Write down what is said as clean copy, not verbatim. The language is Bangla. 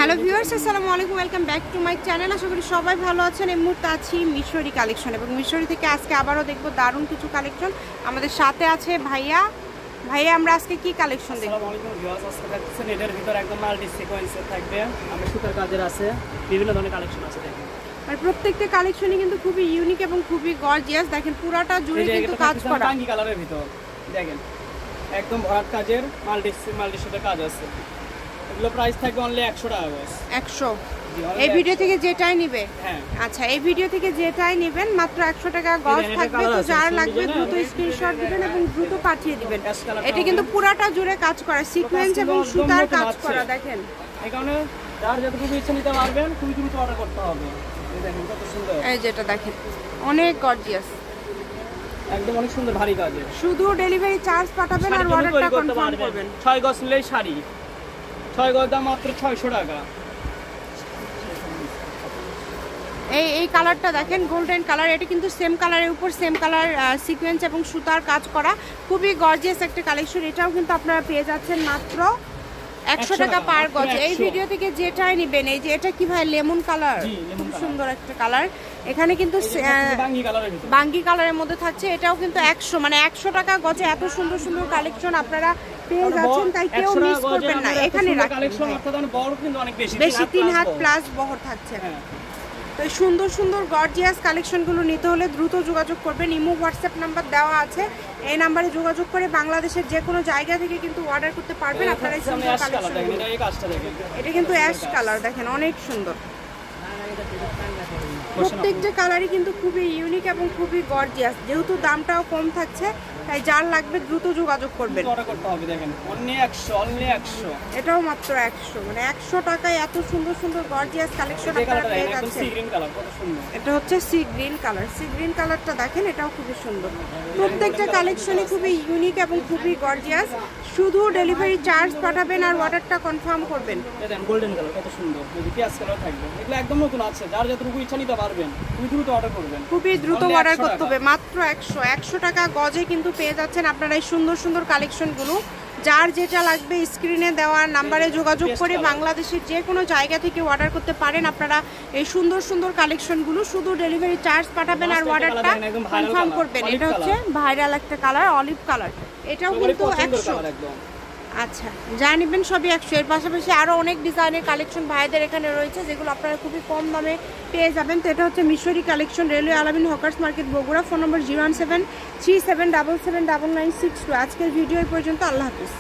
হ্যালো ভিউয়ার্স, আসসালামু আলাইকুম, welcome back to my channel. আশা করি সবাই ভালো আছেন। এই মুহূর্তে আছি মিশরি কালেকশন এবং মিশরি থেকে আজকে আবারও দেখবো দারুণ কিছু কালেকশন। আমাদের সাথে আছে ভাইয়া। আমরা আজকে কি কালেকশন দেখব? আসসালামু আলাইকুম ভিউয়ার্স, আজকে দেখছেন এটার ভিতর একদম মাল্টি সিকোয়েন্সের থাকবে। আমরা সুতার কাজের আছে, বিভিন্ন ধরনের কালেকশন আছে দেখেন। আর প্রত্যেকটা কালেকশনই কিন্তু খুবই ইউনিক এবং খুবই গর্জিয়াস। দেখেন পুরাটা জুড়ে কিন্তু কাজ করা, টাঙ্গি কালারের ভিতর দেখেন একদম ভরাট কাজের মাল্টি সুতার কাজ আছে। এগুলো প্রাইস থাকবে অনলি 100 টাকা বস। 100। এই ভিডিও থেকে যেটাই নেবে, হ্যাঁ আচ্ছা, এই ভিডিও থেকে যেটাই নেবেন মাত্র 100 টাকা গজ থাকবে। তো যার লাগবে দ্রুত স্ক্রিনশট দিবেন এবং দ্রুত পাঠিয়ে দিবেন। এটা কিন্তু পুরাটা জুড়ে কাজ করা, সিকোয়েন্স এবং সুতার কাজ করা। দেখেন এই কারণে যার যতটুকু ইচ্ছা নিতে পারবেন, খুবই দ্রুত অর্ডার করতে হবে। এই দেখেন কত সুন্দর, এই যেটা দেখেন অনেক গর্জিয়াস, একদম অনেক সুন্দর ভারী কাজের। শুধু ডেলিভারি চার্জ পাঠাবেন আর অর্ডারটা কনফার্ম করবেন। 6 গজ নিলেই শাড়ি, 6 গজ দাম মাত্র 600 টাকা। এই কালারটা দেখেন গোল্ডেন কালার, এটা কিন্তু সেম কালারের উপর সেম কালার সিকোয়েন্স এবং সুতার কাজ করা, খুবই গর্জিয়াস একটা কালেকশন। এটাও কিন্তু আপনারা পেয়ে যাচ্ছেন মাত্র 100 টাকা পার গজ। এই ভিডিও থেকে যেটাই নেবেন, এই যে এটা কি ভাই লেমন কালার, খুব সুন্দর একটা কালার। এখানে কিন্তু বাঙ্গি কালারের মধ্যে থাকছে, এটাও কিন্তু 100 মানে 100 টাকা গজে এত সুন্দর সুন্দর কালেকশন আপনারা পেয়ে যাচ্ছেন, তাই কেউ মিস করবেন না। এখানে কালেকশন অর্থাৎ বড় কিন্তু অনেক বেশি 3 হাত প্লাস বহর থাকছে। তো সুন্দর সুন্দর গর্জিয়াস কালেকশনগুলো নিতে হলে দ্রুত যোগাযোগ করবেন। ইমো হোয়াটসঅ্যাপ নাম্বার দেওয়া আছে, এই নাম্বারে যোগাযোগ করে বাংলাদেশের যে কোনো জায়গা থেকে কিন্তু অর্ডার করতে পারবেন। আপনারা এই সুন্দর কালেকশন, এটা কিন্তু অ্যাশ কালার দেখেন অনেক সুন্দর। প্রত্যেকটা কালারই কিন্তু খুবই ইউনিক এবং খুবই গর্জিয়াস। যেহেতু দামটাও কম থাকছে, তাই যার লাগবে দ্রুত যোগাযোগ করবেন। এটাও মাত্র 100 মানে 100 টাকায় এত সুন্দর সুন্দর গর্জিয়াস কালেকশন আপনারা পেয়ে যাচ্ছেন। এটা হচ্ছে sea green colour, sea green কালারটা দেখেন, এটাও খুবই সুন্দর। প্রত্যেকটা কালেকশনই খুবই ইউনিক এবং খুবই গর্জিয়াস। শুধু ডেলিভারি চার্জ পাঠাবেন আর অর্ডারটা কনফার্ম করবেন। গোল্ডেন কালার কত সুন্দর, পেঁয়াজ কালার থাকবে। এগুলো একদম নতুন আছে, যার যতটুকু ইচ্ছা নিতে পারবেন, খুবই দ্রুত অর্ডার করবেন। খুবই দ্রুত অর্ডার করতে হবে, মাত্র 100 টাকা গজে কিন্তু পেয়ে যাচ্ছেন আপনারা এই সুন্দর সুন্দর কালেকশনগুলো। যার যেটা লাগবে স্ক্রিনে দেওয়া নাম্বারে যোগাযোগ করে বাংলাদেশের যে কোনো জায়গা থেকে অর্ডার করতে পারেন আপনারা এই সুন্দর সুন্দর কালেকশনগুলো। শুধু ডেলিভারি চার্জ পাঠাবেন আর অর্ডারটা কনফার্ম করবেন। এটা হচ্ছে ভাইরাল একটা কালার, অলিভ কালার, এটাও কিন্তু 100। আচ্ছা, যা নেবেন সবই 100। এর পাশাপাশি আরও অনেক ডিজাইনের কালেকশন ভাইদের এখানে রয়েছে, যেগুলো আপনারা খুবই কম দামে পেয়ে যাবেন। তো এটা হচ্ছে মিশরি কালেকশন, রেলওয়ে আলামিন হকার্স মার্কেট বগুড়া। ফোন নম্বর 01737779962। আজকের ভিডিও এই পর্যন্ত, আল্লাহ হাফিজ।